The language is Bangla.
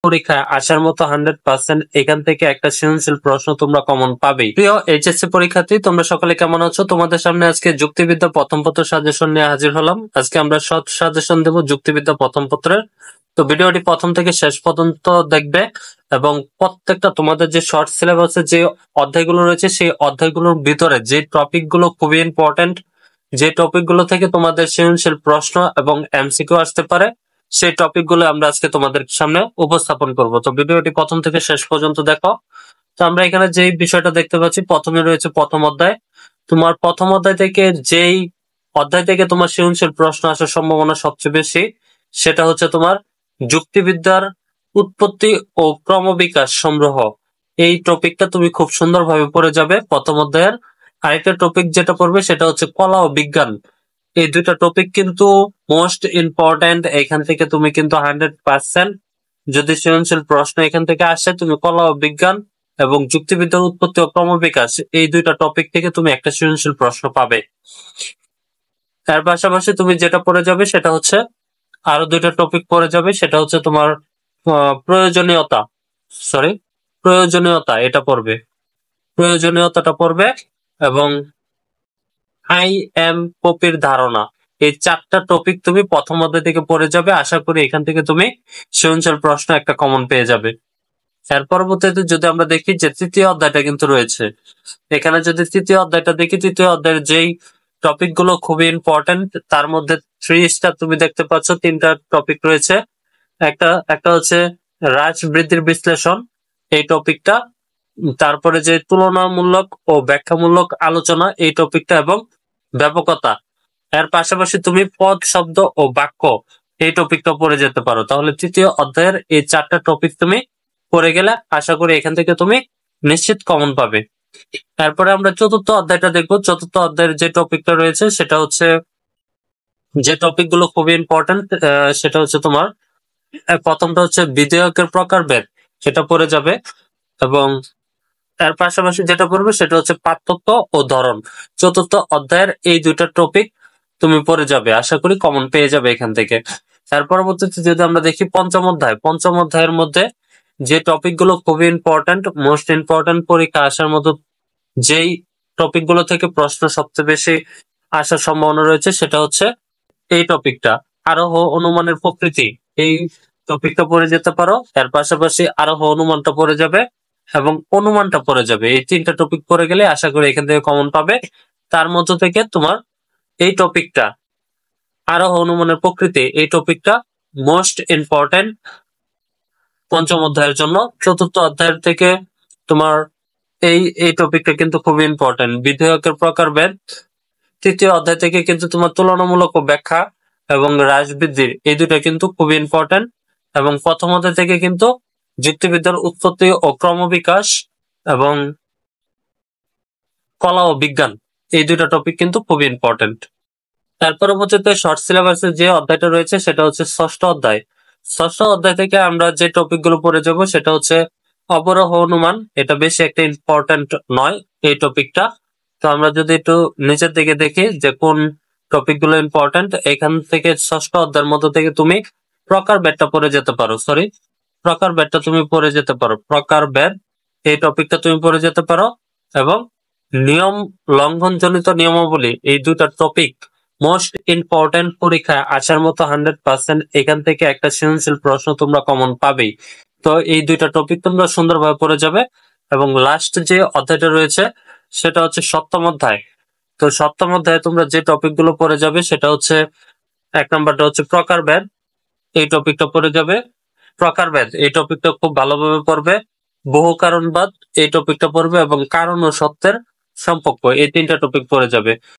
পরীক্ষায় আসার মতো 100% এখান থেকে একটা সৃজনশীল প্রশ্ন তোমরা কমন পাবেই। প্রিয় এইচএসসি পরীক্ষার্থী, তোমরা সকলে কেমন আছো? তোমাদের সামনে আজকে যুক্তিবিদ্যা প্রথম পত্র সাজেশন নিয়ে হাজির হলাম। আজকে আমরা শর্ট সাজেশন দেব যুক্তিবিদ্যা প্রথম পত্রের। তো ভিডিওটি প্রথম থেকে শেষ পর্যন্ত দেখবে এবং প্রত্যেকটা তোমাদের যে শর্ট সিলেবাসে যে অধ্যায়গুলো রয়েছে সেই অধ্যায়গুলোর ভিতরে যে টপিকগুলো খুবই ইম্পর্টেন্ট, যে টপিকগুলো থেকে তোমাদের সৃজনশীল প্রশ্ন এবং এমসিকিউ আসতে পারে, সেই টপিকগুলো আমরা আজকে তোমাদের সামনে উপস্থাপন করব। তো ভিডিওটি প্রথম থেকে শেষ পর্যন্ত দেখো। তো আমরা এখানে যেই বিষয়টা দেখতে পাচ্ছি, প্রথমে রয়েছে প্রথম অধ্যায়। তোমার প্রথম অধ্যায় থেকে যেই অধ্যায় থেকে তোমার সৃজনশীল প্রশ্ন আসার সম্ভাবনা সবচেয়ে বেশি, সেটা হচ্ছে তোমার যুক্তিবিদ্যার উৎপত্তি ও ক্রমবিকাশ সংগ্রহ। এই টপিকটা তুমি খুব সুন্দরভাবে পড়ে যাবে প্রথম অধ্যায়ের। আরেকটা টপিক যেটা পড়বে সেটা হচ্ছে কলা ও বিজ্ঞান। এই দুইটা টপিক কিন্তু মোস্ট ইম্পর্টেন্ট। এখান থেকে তুমি কিন্তু 100% যদি সৃজনশীল প্রশ্ন এখান থেকে আসে, তুমি কলা ও বিজ্ঞান এবং যুক্তিবিদ্যার উৎপত্তি ও ক্রমবিকাশ এই দুইটা টপিক থেকে তুমি একটা সৃজনশীল প্রশ্ন পাবে। তার পাশাপাশি তুমি যেটা পড়ে যাবে সেটা হচ্ছে আরো দুইটা টপিক পড়ে যাবে, সেটা হচ্ছে তোমার প্রয়োজনীয়তা, প্রয়োজনীয়তা এটা পড়বে, প্রয়োজনীয়তাটা পড়বে এবং আই এম পপির ধারণা। এই চারটা টপিক তুমি প্রথম অধ্যায় থেকে পড়ে যাবে। আশা করি এখান থেকে তুমি সৃজনশীল প্রশ্ন একটা কমন পেয়ে যাবে। এর পরবর্তীতে যদি আমরা দেখি যে তৃতীয় অধ্যায়টা কিন্তু রয়েছে, এখানে যদি তৃতীয় অধ্যায়টা দেখি, তৃতীয় অধ্যায়ের যেই টপিক গুলো খুবই ইম্পর্টেন্ট, তার মধ্যে 3 স্টার তুমি দেখতে পাচ্ছ, তিনটা টপিক রয়েছে। একটা হচ্ছে হ্রাস বৃদ্ধির বিশ্লেষণ, এই টপিকটা। তারপরে যে তুলনামূলক ও ব্যাখ্যামূলক আলোচনা, এই টপিকটা, এবং ব্যাপকতা। এর পাশাপাশি তুমি পদ, শব্দ ও বাক্য, এই টপিকটা পড়ে যেতে পারো। তাহলে তৃতীয় অধ্যায়ের এই চারটা টপিক তুমি পড়ে গেলে আশা করি এখান থেকে তুমি নিশ্চিত কমন পাবে। তারপরে আমরা চতুর্থ অধ্যায়টা দেখবো। চতুর্থ অধ্যায়ের যে টপিকটা রয়েছে সেটা হচ্ছে, যে টপিকগুলো খুবই ইম্পর্টেন্ট, সেটা হচ্ছে তোমার প্রথমটা হচ্ছে বিধেয়কের প্রকারভেদ, সেটা পড়ে যাবে। এবং তার পাশাপাশি যেটা পড়বে সেটা হচ্ছে পার্থক্য ও ধরন। চতুর্থ অধ্যায়ের এই দুইটা টপিক তুমি পড়ে যাবে, আশা করি কমন পেয়ে যাবে এখান থেকে। তার পরবর্তীতে যদি আমরা দেখি পঞ্চম অধ্যায়, পঞ্চম অধ্যায়ের মধ্যে যে টপিকগুলো খুবই ইম্পর্টেন্ট, মোস্ট ইম্পর্টেন্ট, পরীক্ষা আসার মতো যেই টপিকগুলো থেকে প্রশ্ন সবচেয়ে বেশি আসার সম্ভাবনা রয়েছে, সেটা হচ্ছে এই টপিকটা, আরোহ অনুমানের প্রকৃতি। এই টপিকটা পড়ে যেতে পারো। এর পাশাপাশি আরোহ অনুমানটা পড়ে যাবে এবং অনুমানটা পড়ে যাবে। এই তিনটা টপিক পড়ে গেলে আশা করি এখান থেকে কমন পাবে। তার মধ্য থেকে তোমার এই টপিকটা, আরোহ অনুমানের প্রকৃতি, এই টপিকটা মোস্ট ইম্পর্টেন্ট পঞ্চম অধ্যায়ের জন্য। চতুর্থ অধ্যায়ের থেকে তোমার এই টপিকটা কিন্তু খুবই ইম্পর্টেন্ট, বিধেয়কের প্রকারভেদ। তৃতীয় অধ্যায় থেকে কিন্তু তোমার তুলনামূলক ও ব্যাখ্যা এবং হ্রাস বৃদ্ধির, এই দুটা কিন্তু খুবই ইম্পর্টেন্ট। এবং প্রথম অধ্যায় থেকে কিন্তু যুক্তিবিদ্যার উৎপত্তি ও ক্রমবিকাশ এবং কলা ও বিজ্ঞান, এই দুইটা টপিক কিন্তু খুবই ইম্পর্টেন্ট। তার পরবর্তীতে শর্ট সিলেবাসের যে অধ্যায়টা রয়েছে সেটা হচ্ছে ষষ্ঠ অধ্যায়। ষষ্ঠ অধ্যায় থেকে আমরা যে টপিক গুলো পড়ে যাব সেটা হচ্ছে অবরোহ অনুমান। এটা বেশি একটা ইম্পর্টেন্ট নয় এই টপিকটা। তো আমরা যদি একটু নিচের দিকে দেখি যে কোন টপিক গুলো ইম্পর্টেন্ট, এখান থেকে ষষ্ঠ অধ্যায়ের মধ্যে থেকে তুমি প্রকারভেদটা পড়ে যেতে পারো। প্রকারভেদটা তুমি পড়ে যেতে পারো, প্রকারভেদ এই টপিকটা তুমি পড়ে যেতে পারো। এবং নিয়ম লঙ্ঘনজনিত নিয়মাবলী, এই দুটা টপিক মোস্ট ইম্পর্টেন্ট, পরীক্ষায় আসার মতো 100% এখান থেকে একটা সৃজনশীল প্রশ্ন তোমরা কমন পাবেই। তো এই দুইটা টপিক তোমরা সুন্দরভাবে পড়ে যাবে। এবং লাস্ট যে অধ্যায়টা রয়েছে সেটা হচ্ছে সপ্তম অধ্যায়। তো সপ্তম অধ্যায়ে তোমরা যে টপিক গুলো পড়ে যাবে সেটা হচ্ছে, এক নম্বরটা হচ্ছে প্রকারভেদ, এই টপিকটা পড়ে যাবে। প্রকারভেদ এই টপিকটা খুব ভালোভাবে পড়বে। বহু কারণবাদ এই টপিকটা পড়বে এবং কারণ ও সত্যের সম্পর্ক, এই তিনটা টপিক পড়ে যাবে।